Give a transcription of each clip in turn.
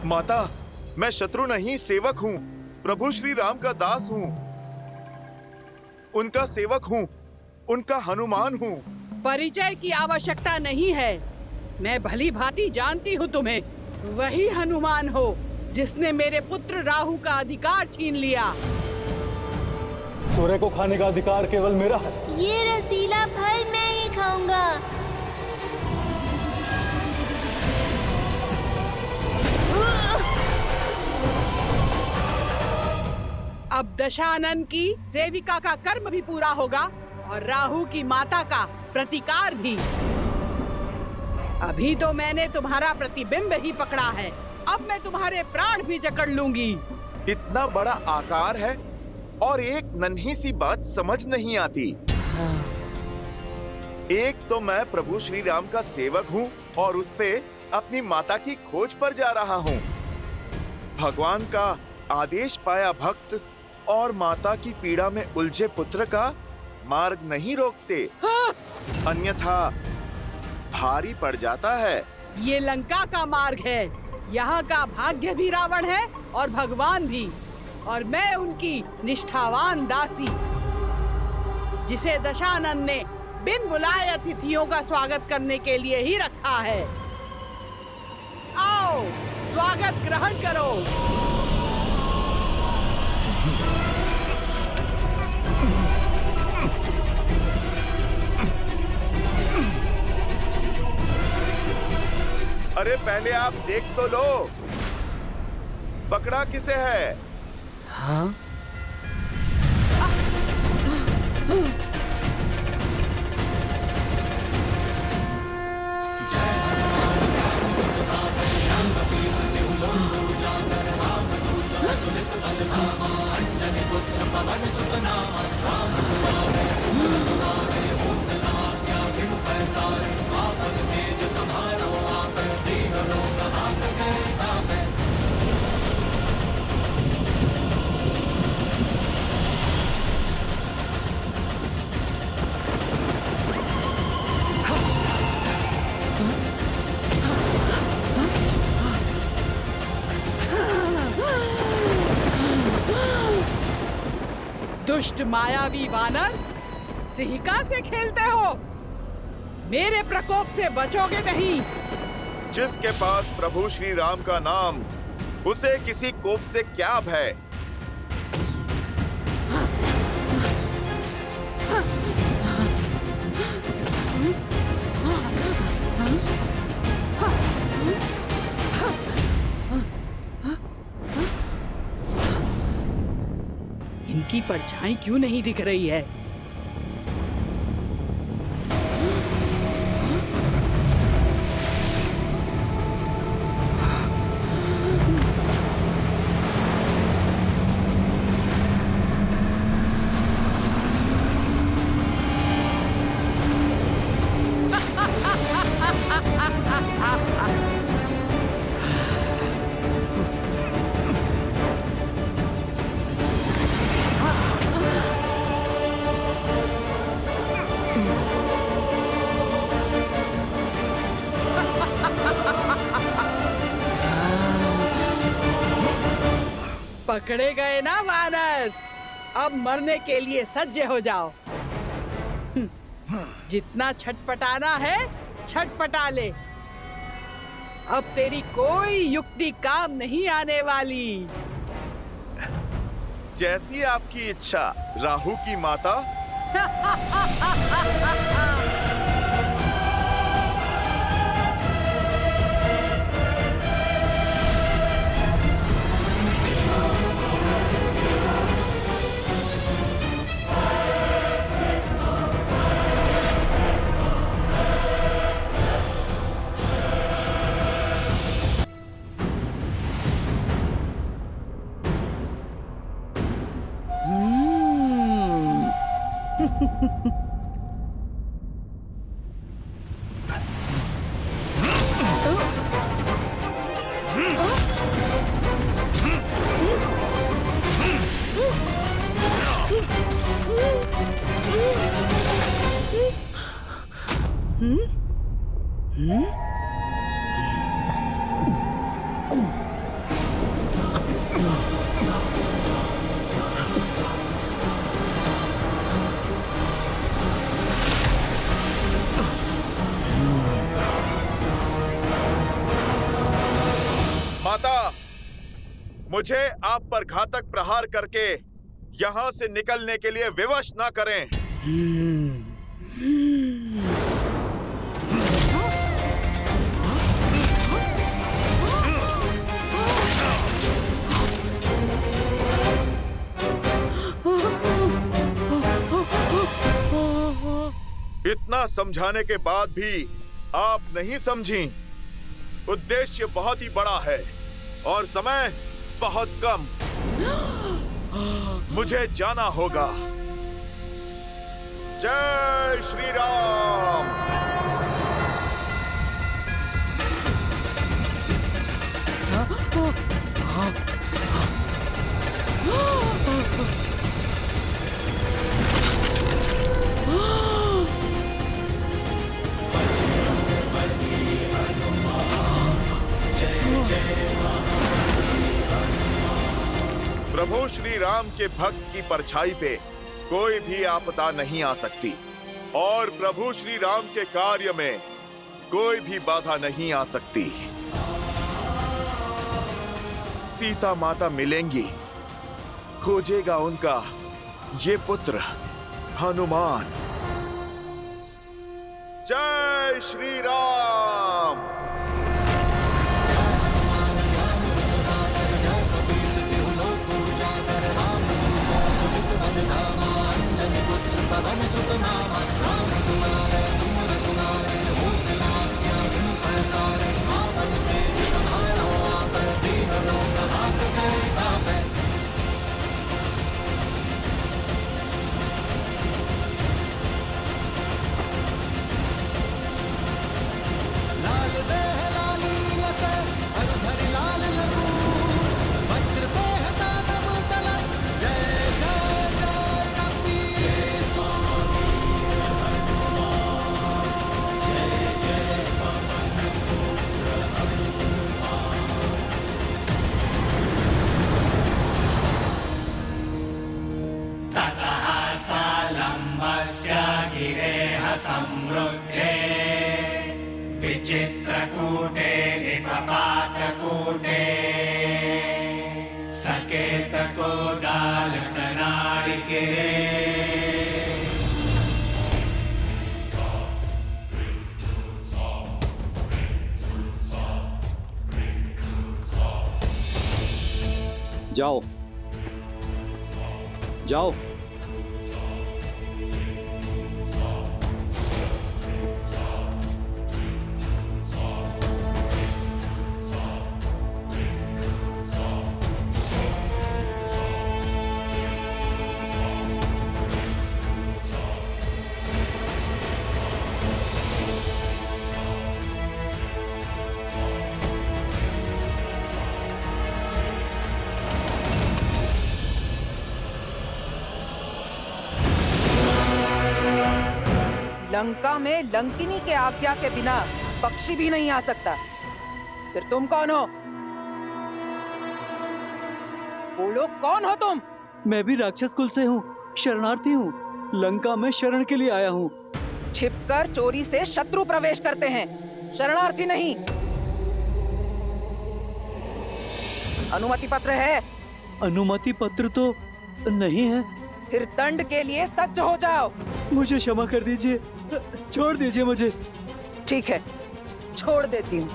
माता, मैं शत्रु नहीं सेवक हूँ। प्रभु श्री राम का दास हूँ, उनका सेवक हूँ, उनका हनुमान हूँ। परिचय की आवश्यकता नहीं है। मैं भली भांति जानती हूँ तुम्हें। वही हनुमान हो जिसने मेरे पुत्र राहु का अधिकार छीन लिया। सूर्य को खाने का अधिकार केवल मेरा है। ये रसीला फल मैं ही खाऊंगा। अब दशानन की सेविका का कर्म भी पूरा होगा और राहु की माता का प्रतिकार भी। अभी तो मैंने तुम्हारा प्रतिबिंब ही पकड़ा है, अब मैं तुम्हारे प्राण भी जकड़ लूंगी। इतना बड़ा आकार है और एक नन्ही सी बात समझ नहीं आती। एक तो मैं प्रभु श्री राम का सेवक हूँ और उस पे अपनी माता की खोज पर जा रहा हूँ। भगवान का आदेश पाया भक्त और माता की पीड़ा में उलझे पुत्र का मार्ग नहीं रोकते, अन्यथा भारी पड़ जाता है। ये लंका का मार्ग है, यहाँ का भाग्य भी रावण है और भगवान भी, और मैं उनकी निष्ठावान दासी, जिसे दशानन ने बिन बुलाए अतिथियों का स्वागत करने के लिए ही रखा है। आओ, स्वागत ग्रहण करो। अरे पहले आप देख तो लो, पकड़ा किसे है? हाँ? दुष्ट मायावी वानर, सिंहिका से खेलते हो? मेरे प्रकोप से बचोगे नहीं। जिसके पास प्रभु श्री राम का नाम, उसे किसी कोप से क्या भय? इनकी परछाई क्यों नहीं दिख रही है? पकड़े गए ना वानर, अब मरने के लिए सज्ज हो जाओ। जितना छटपटाना है छटपटा ले, अब तेरी कोई युक्ति काम नहीं आने वाली। जैसी आपकी इच्छा राहु की माता। माता, मुझे आप पर घातक प्रहार करके यहाँ से निकलने के लिए विवश ना करें। इतना समझाने के बाद भी आप नहीं समझी। उद्देश्य बहुत ही बड़ा है और समय बहुत कम। मुझे जाना होगा। जय श्री राम। प्रभु श्री राम के भक्त की परछाई पे कोई भी आपदा नहीं आ सकती और प्रभु श्री राम के कार्य में कोई भी बाधा नहीं आ सकती। सीता माता मिलेंगी, खोजेगा उनका ये पुत्र हनुमान। जय श्री राम। चित्रकूटे निपपातकूटे सकेतकोदालकनाडिकिरे जाओ जाओ। लंका में लंकिनी के आज्ञा के बिना पक्षी भी नहीं आ सकता। फिर तुम कौन हो? बोलो, कौन हो तुम? मैं भी राक्षस कुल से हूँ, शरणार्थी हूँ, लंका में शरण के लिए आया हूँ। छिपकर चोरी से शत्रु प्रवेश करते हैं, शरणार्थी नहीं। अनुमति पत्र है? अनुमति पत्र तो नहीं है। फिर दंड के लिए सज्ज हो जाओ। मुझे क्षमा कर दीजिए, छोड़ दीजिए मुझे। ठीक है, छोड़ देती हूँ।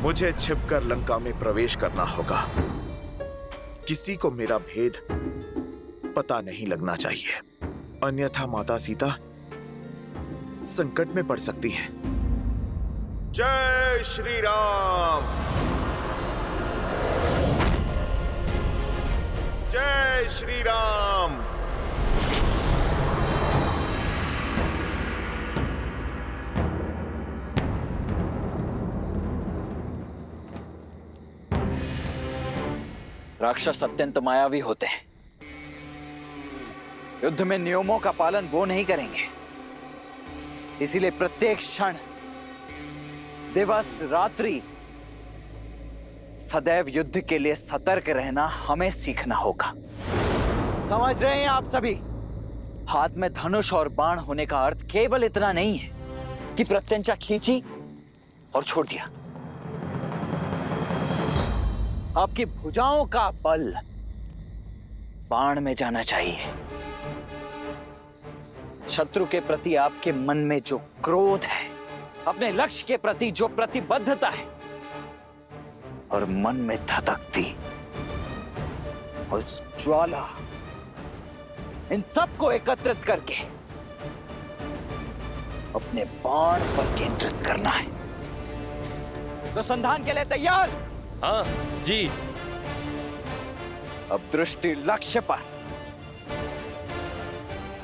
मुझे छिपकर लंका में प्रवेश करना होगा। किसी को मेरा भेद पता नहीं लगना चाहिए, अन्यथा माता सीता संकट में पड़ सकती हैं। जय श्री राम। जय श्री राम। राक्षस अत्यंत मायावी होते हैं। युद्ध में नियमों का पालन वो नहीं करेंगे। इसीलिए प्रत्येक क्षण, दिवस, रात्रि सदैव युद्ध के लिए सतर्क रहना हमें सीखना होगा। समझ रहे हैं आप सभी? हाथ में धनुष और बाण होने का अर्थ केवल इतना नहीं है कि प्रत्यंचा खींची और छोड़ दिया। आपकी भुजाओं का बल बाण में जाना चाहिए। शत्रु के प्रति आपके मन में जो क्रोध है, अपने लक्ष्य के प्रति जो प्रतिबद्धता है और मन में धधकती उस ज्वाला, इन सबको एकत्रित करके अपने बाण पर केंद्रित करना है। तो संधान के लिए तैयार? हाँ जी। अब दृष्टि लक्ष्य पर,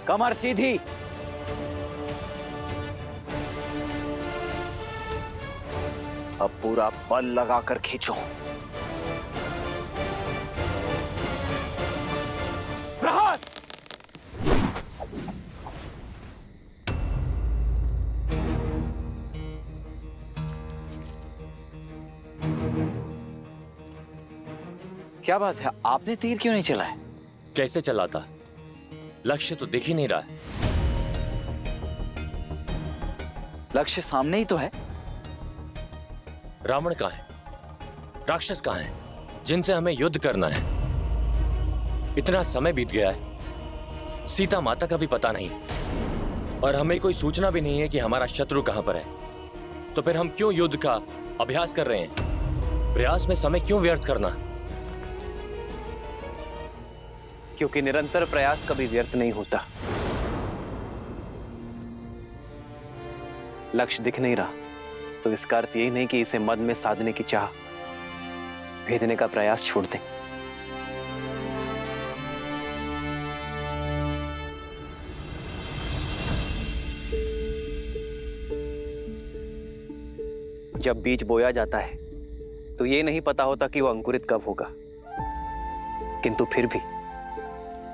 कमर सीधी, अब पूरा बल लगाकर खींचो। प्रहार! क्या बात है, आपने तीर क्यों नहीं चलाया? कैसे चलाता? लक्ष्य तो दिख ही नहीं रहा है। लक्ष्य सामने ही तो है। रावण कहाँ है? राक्षस कहाँ है जिनसे हमें युद्ध करना है? इतना समय बीत गया है, सीता माता का भी पता नहीं, और हमें कोई सूचना भी नहीं है कि हमारा शत्रु कहां पर है। तो फिर हम क्यों युद्ध का अभ्यास कर रहे हैं? प्रयास में समय क्यों व्यर्थ करना? क्योंकि निरंतर प्रयास कभी व्यर्थ नहीं होता। लक्ष्य दिख नहीं रहा तो इसका अर्थ यही नहीं कि इसे मद में साधने की चाह भेदने का प्रयास छोड़ दें। जब बीज बोया जाता है तो ये नहीं पता होता कि वो अंकुरित कब होगा, किंतु फिर भी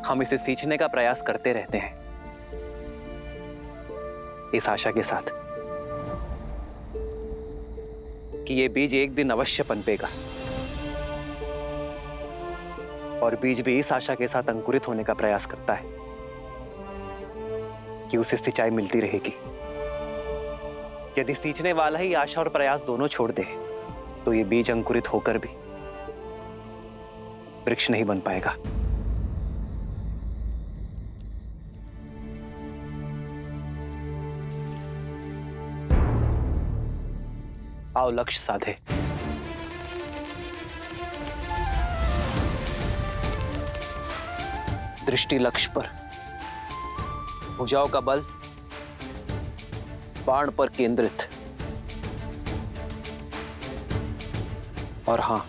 हम इसे सींचने का प्रयास करते रहते हैं, इस आशा के साथ कि ये बीज एक दिन अवश्य पनपेगा, और बीज भी इस आशा के साथ अंकुरित होने का प्रयास करता है कि उसे सिंचाई मिलती रहेगी। यदि सींचने वाला ही आशा और प्रयास दोनों छोड़ दे तो ये बीज अंकुरित होकर भी वृक्ष नहीं बन पाएगा। आओ लक्ष्य साधे। दृष्टि लक्ष्य पर, भुजाओं का बल बाण पर केंद्रित, और हां,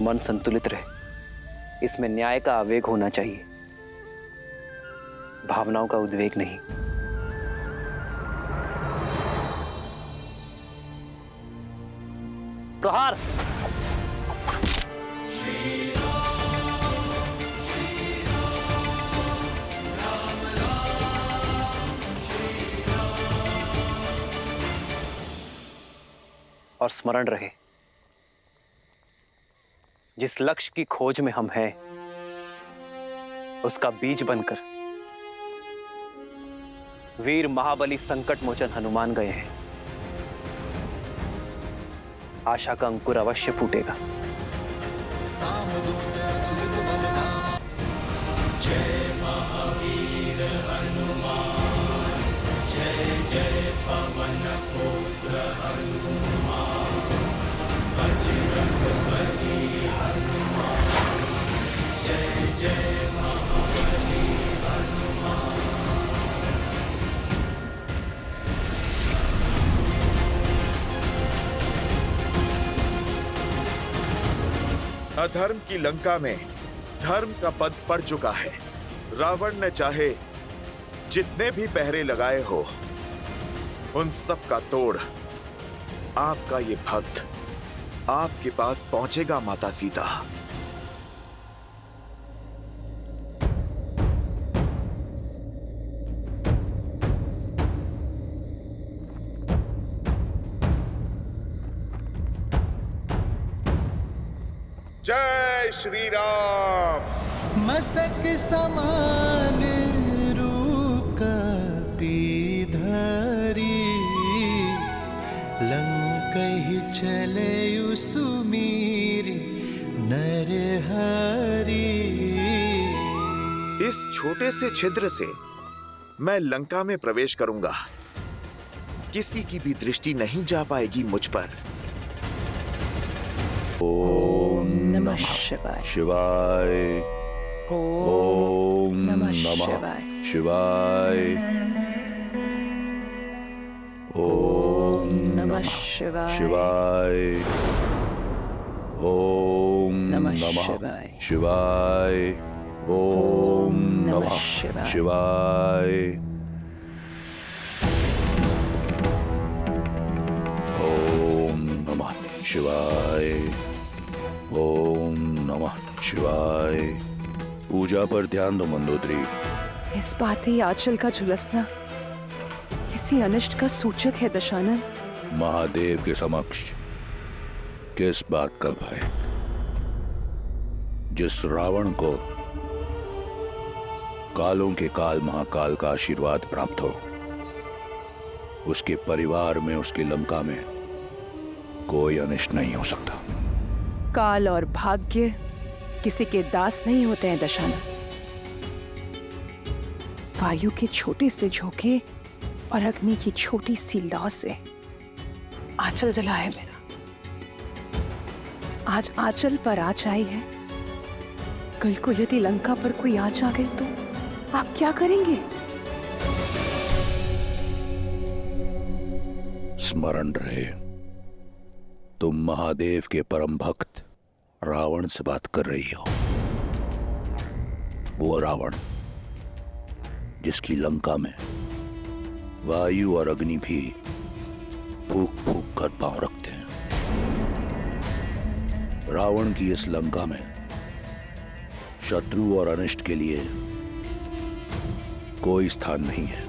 मन संतुलित रहे। इसमें न्याय का आवेग होना चाहिए, भावनाओं का उद्वेग नहीं। प्रहार! और स्मरण रहे, जिस लक्ष्य की खोज में हम हैं, उसका बीज बनकर वीर महाबली संकट मोचन हनुमान गए हैं। आशा का अंकुर अवश्य फूटेगा। जय महावीर हनुमान, जय जय पवन पुत्र हनुमान, बजरंग बली हनुमान, जय जय महाबली हनुमान। अधर्म की लंका में धर्म का पद पड़ चुका है। रावण ने चाहे जितने भी पहरे लगाए हो, उन सब का तोड़ आपका ये भक्त आपके पास पहुंचेगा माता सीता। जय श्री राम। मसक समान रूप कपी धरी, लंकहि चले सुमीर नर हरि। इस छोटे से छिद्र से मैं लंका में प्रवेश करूंगा। किसी की भी दृष्टि नहीं जा पाएगी मुझ पर। ओम नमः शिवाय। शिवाय। ओम नमः शिवाय। शिवाय। ओम नमः शिवाय। शिवाय। ओम नमः नमः शिवाय। शिवाय। ओम नमः शिवाय। ओम नमः शिवाय। ओम नमः शिवाय। पूजा पर ध्यान दो मंदोदरी। इस बात ही आंचल का झुलसना किसी अनिष्ट का सूचक है दशानन। महादेव के समक्ष किस बात का भय? जिस रावण को कालों के काल महाकाल का आशीर्वाद प्राप्त हो, उसके परिवार में, उसकी लंका में कोई अनिष्ट नहीं हो सकता। काल और भाग्य किसी के दास नहीं होते हैं दशानन। वायु के छोटे से झोंके और अग्नि की छोटी सी लौ से आंचल जला है मेरा। आज आंचल पर आँच आई है, कल को यदि लंका पर कोई आँच आ गई तो आप क्या करेंगे? स्मरण रहे, तुम महादेव के परम भक्त रावण से बात कर रही हो। वो रावण जिसकी लंका में वायु और अग्नि भी फूक फूक कर पांव रखते हैं। रावण की इस लंका में शत्रु और अनिष्ट के लिए कोई स्थान नहीं है।